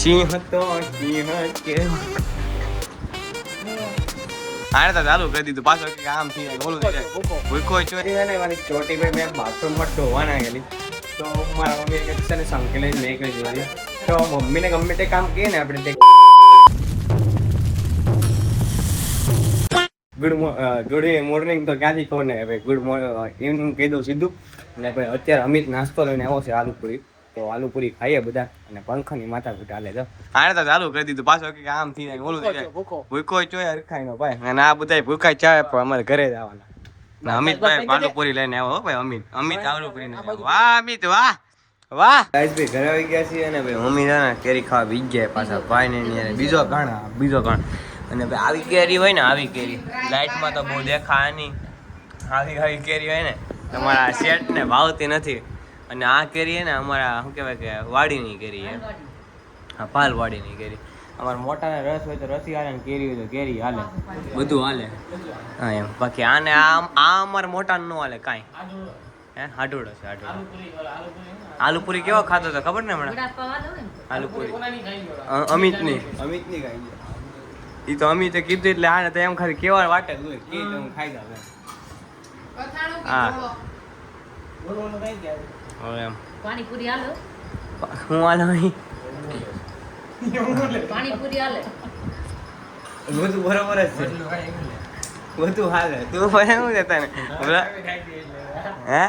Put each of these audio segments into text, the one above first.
સિંહ તો સિંહ કેવો આને તો ચાલુ કરી દીધું પાછો કે આમ થી ઓલું થઈ જાય ભૂખો છો ને મારી ચોટી ભાઈ મેં બાથરૂમમાં ધોવા નાખેલી તો મારા મમ્મી કે છે ને સંકેલે મેં કરી દીધી તો મમ્મીને ગમે તે કામ કહે ને આપણે તે ગુડ મોર્નિંગ તો ક્યાંથી કહો ને હવે ગુડ ઇવનિંગ કહી દઉં સીધું અને ભાઈ અત્યારે અમિત નાસ્તો લઈને આવ્યો છે આલુપુરી તો આલુપુરી ખાઈએ બધા અને પંખાની માથા ઘૂટ હાલે તો આને તો ચાલુ કરી દીધું પાછો કે આમ થી જાય ઓલું થઈ જાય ભૂખો ચોય હરખાઈ નો ભાઈ અને આ બધા ભૂખાઈ ચાય પણ અમારે ઘરે જ આવવાના અમિતભાઈ આલુપુરી લઈને આવ્યો ભાઈ અમિત આલુપુરી વાહ અમિત વાહ વાહ ગાઈસ ભાઈ ઘરે આવી ગયા છીએ અને ભાઈ મમ્મી ના કેરી ખાવા વીજ ગયા પાછા ભાઈ ને બીજો ગણ અને ભાઈ આવી કેરી હોય ને આવી કેરી લાઈટમાં તો બહુ દેખાય નહીં આવી કેરી હોય ને તમારા શેઠ ને ભાવતી નથી અને આ કેરી ને અમારા શું કહેવાય કે વાડીની કેરી છે હા પાલ વાડીની કેરી અમારા મોટાને રસ હોય તો રસી હાલે ને કેરી હોય તો કેરી હાલે બધું હાલે હા એમ બાકી આને આ અમારા મોટાને ન હાલે કાંઈ હે હાડુડો છે આલુપુરી કેવો ખાતો તો ખબર ને હમણાં આલુપુરી અમિતની ખાઈ ઈ તો અમિતે કીધું એટલે આને તો એમ ખાલી કેવા વાટે જ હોય કે હું ખાઈ દઉં હા એમ પાણીપુરી હાલો હું હાલો અહીં પાણીપુરી હાલે બધું બરોબર જ છે બધું હાલે તું ભાઈ શું જતા ને હે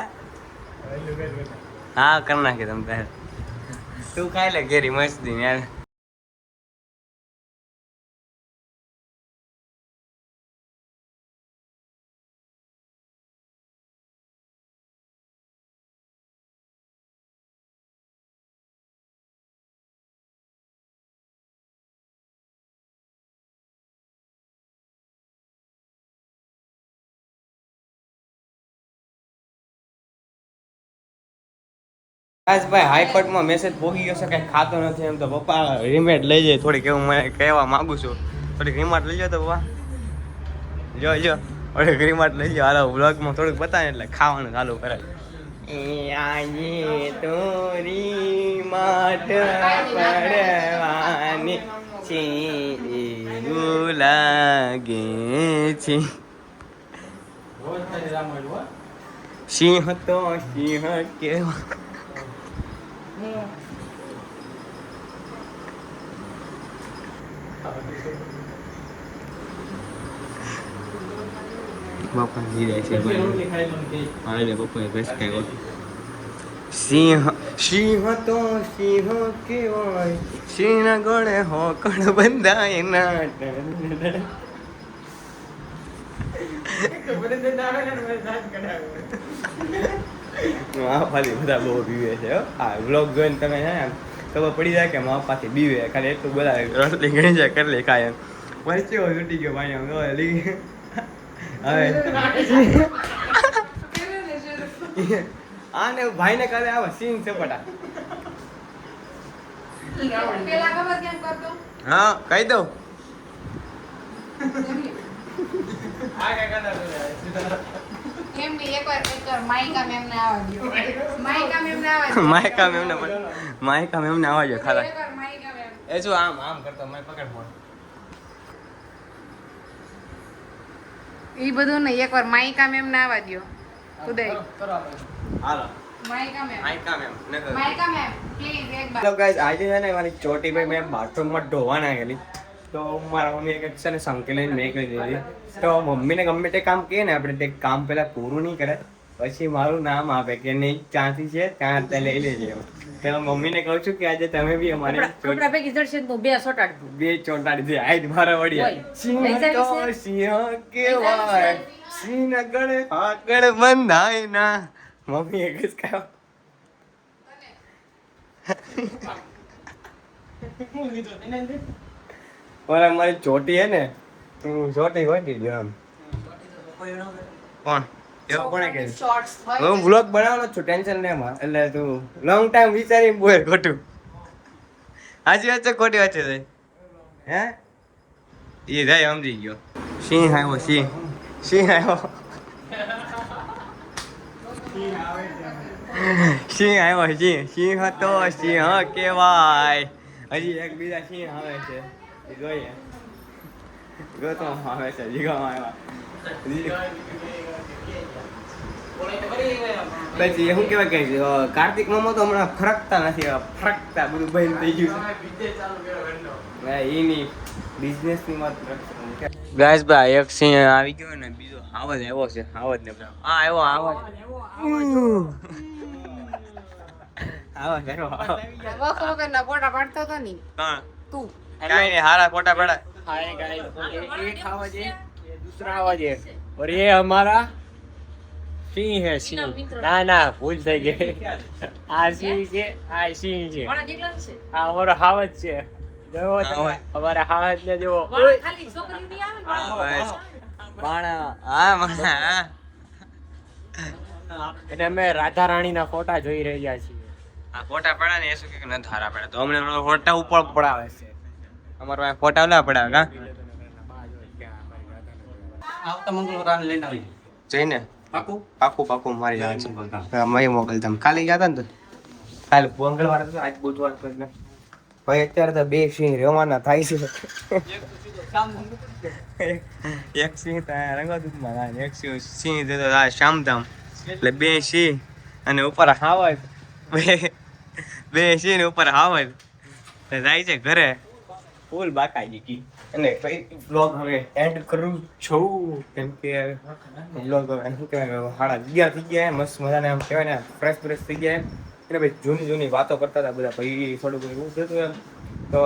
હા કરી નાખી તમે તારે તું ખાઈ લે કેરી મસ્તી યાર ભાઈ હાઈકોર્ટમાં મેસેજ પહોંચી ગયો છે કઈ ખાતો નથી એમ તો પપ્પા રિમેટ લઈ જાય થોડીક એવું મને કહેવા માંગુ છું થોડીક રિમાટ લઈ જાઓ તો પપ્પા જો થોડીક રિમાટ લઈ જાઓ હાલો વ્લોગમાં થોડુંક બતાવે એટલે ખાવાનું ચાલુ કરે આજે તો રિમાટ પડવાની છે એવું લાગે છે સિંહ તો સિંહ કેવો બાપા જીરે છે ભાઈ પપ્પા બેસ ખાયો સિંહ તો સિંહ કેવાય સિંહ ગળે હોકડ બંધાય ના હા ખાલી બધા બહુ બીવે છે હા વ્લોગ જોઈને તમે છે ને ખબર પડી જાય કે મા પાછી બીવે ખાલી એટલું બધા રસલી ગણી જાય કરી લે કાંઈ એમ પછી કેવો છૂટી ગયો ભાઈ એમ હવે આને ભાઈને કાલે આવે સીન સપટા હા કહી દઉં માયકા મેમને આવજો ખાલા એ શું આમ કરતો મેં પકડ ફોન ઈ બધું ને એકવાર માઈકા મેમ ના આવવા દયો ઉદય હાલો માઈકા મેમ નકર માઈકા મેમ પ્લીઝ એક બાર હેલો ગાઈસ આજે છે ને મારી ચોટી ભાઈ મેં બાથરૂમમાં ધોવા નાખેલી તો મારા મમ્મી એક છે ને સંકેલીને મેં કરી દીધી તો મમ્મીને ગમે તે કામ કહે ને આપણે તે કામ પહેલા પૂરું નહીં કરે પછી મારું નામ આપે કે નહીં ચાંથી છે ત્યાં તે લઈ લેજે તો મમ્મીને કહું છું કે આજે તમે બી અમારે કપડા પૈકી જડશે તો બે ચોટાડી દે આજ મારા વડિયા સિંહ તો સિંહ કેવાય સિંહ ગળે આગળ બંધાય ના મમ્મી એક જ ખાવ ઓલા મારી ચોટી હે ને તું ચોટી હોય કે આમ કોણ એવો કોણે કે હું વ્લોગ બનાવવાનો છું ટેન્શન લે માં એટલે તું લોંગ ટાઈમ વિચારી બોલ ખોટું હાજી વાત છે ખોટી વાત છે હે એ જાય સમજી ગયો સિંહ આવ્યો સિંહ આવ્યો સિંહ હતો સિંહ કેવાય હજી એક બીજા સિંહ આવે છે એ જોઈએ ગોતો આવે છે જીગામાં આવ્યા પછી શું કહેવાય કે કાર્તિક મામા તો હમણાં ફરકતા નથી ફરકતા બધું બંધ થઈ ગયું છે એની બિઝનેસ ની વાત ગાઈસ ભાઈ એક સિંહ આવી ગયો ને બીજો હાવજ આવ્યો છે હાવજ ને હા આવ્યો હાવજ હાવજ આવ્યો વખત ફોટા પાડતો હતો ને હા તું કાઈ નહીં હારા ફોટા પડા हाय गाइस एक आवाज है ये दूसरा आवाज है और ये हमारा सिंह है सिंह ना ना भूल થઈ ગઈ આ સિંહ છે આ સિંહ છે આ અમારો હાવજ છે જોવો તમે અમારા હાવજ ને જોવો બાણા હા હા અને અમે રાધા રાણીના ફોટા જોઈ રહ્યા છીએ આ ફોટા પડા ને એ શું કે ન ધારા પડે તો અમને ફોટા ઉપર પડાવે છે અમારો આ ફોટા ના પડાવે કા આવતા મંગળવારે લઈને આવી જઈને પાકું પાકું મારી જાય છે મય મોકલ તમે કાલે ગયા હતા ને તો કાલે મંગળવાર હતો આજ બુધવાર છે ને ભાઈ અત્યારે તો બે સિંહ રવાના થાય છે એક સિંહ તો રંગદૂતમાં થાય એક સિંહ તો શામધામ એટલે બે સિંહ અને ઉપર હાવજ બે સિંહ ને ઉપર હાવજ જાય છે ઘરે ફૂલ બાકાઈ ગઈ અને બ્લોગ હવે એન્ડ કરું છું કેમ કે બ્લોગ શું કહેવાય 11:30 થઈ ગયા મસ્ત મજાને આમ કહેવાય ને ફ્રેશ થઈ ગયા એટલે ભાઈ જૂની વાતો કરતા હતા બધા ભાઈ થોડુંક એવું થતું એમ તો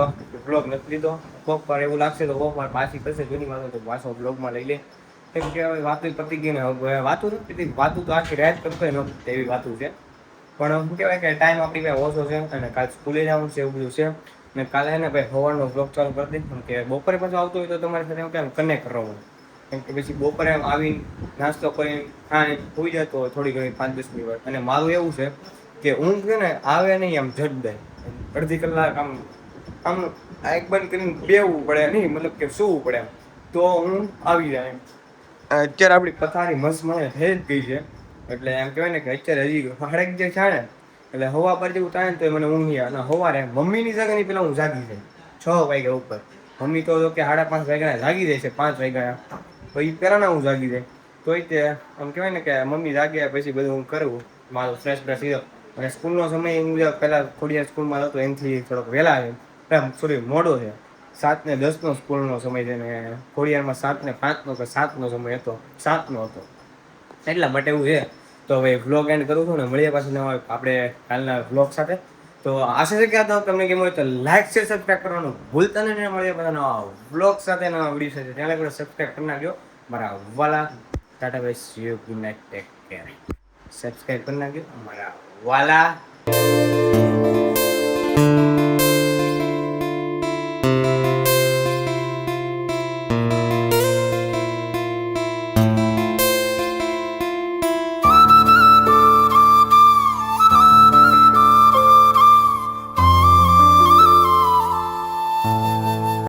બ્લોગ નથી લીધો કોક વાર એવું લાગશે તો કોક વાર પાછી કરશે જૂની વાતો તો પાછો બ્લોગમાં લઈ લે કેમ કે હવે વાતો પતી ગઈ ને હવે વાતો નથી વાતો તો આખી રાત કરતો નહોતી એવી વાતો છે પણ શું કહેવાય કે ટાઈમ આપણી પાસે ઓછો છે અને કાલ સ્કૂલે જવાનું છે એવું બધું છે ને કાલે ને ભાઈ સવારનો બ્લોગ ચાલુ કરી દઈશ કેમ કે બપોરે પાછું આવતું હોય તો તમારી સાથે કેમ કનેક્ટ કરવાનું કેમ કે પછી બપોરે આવીને નાસ્તો કરીને ખાઈને સુઈ જતો હોય થોડી ઘણી 5-10 મિનિટ અને મારું એવું છે કે ઊંઘ છે ને આવે નહીં આમ જડ દે અડધી કલાક આમ આંખ બંધ કરીને બેવું પડે નહીં મતલબ કે સૂવું પડે એમ તો ઊંઘ આવી જાય એમ અત્યારે આપણી પથારી મસ્ત મને થઈ જ ગઈ છે એટલે એમ કહેવાય ને કે અત્યારે હજી હળેક જે છે ને એટલે હવા પર જેવું થાય ને તો મને ઊંઘી આવે અને સવારે મમ્મીની જગ્યાની પેલા હું જાગી જાય 6 વાગ્યા ઉપર મમ્મી તો કે 5:30 વાગ્યા જાગી જાય છે 5 વાગ્યા પછી પહેલાં હું જાગી જાય તોય તે આમ કહેવાય ને કે મમ્મી જાગ્યા પછી બધું હું કરું મારું ફ્રેશ સીધો અને સ્કૂલનો સમય હું પહેલાં થોડી વાર સ્કૂલમાં હતો એનાથી થોડોક વહેલા છે સોરી મોડો છે 7:10 સ્કૂલનો સમય છે ને થોડી વારમાં 7:05 કે 7નો સમય હતો 7નો હતો એટલા માટે એવું છે તો હવે વ્લોગ એન્ડ કરું છું ને મળીએ પાછું નવા આપણે કાલના વ્લોગ સાથે તો આશા છે કે આ તમને કેમ હોય તો લાઈક શેર સબસ્ક્રાઈબ કરવાનું ભૂલતા નહીં મળીએ બધા નવા વ્લોગ સાથે નવા વિડીયો સાથે ત્યાં લગી સબસ્ક્રાઈબ કરી નાખજો મારા વાલા Tata bye see you good night take care subscribe કરી નાખજો મારા વાલા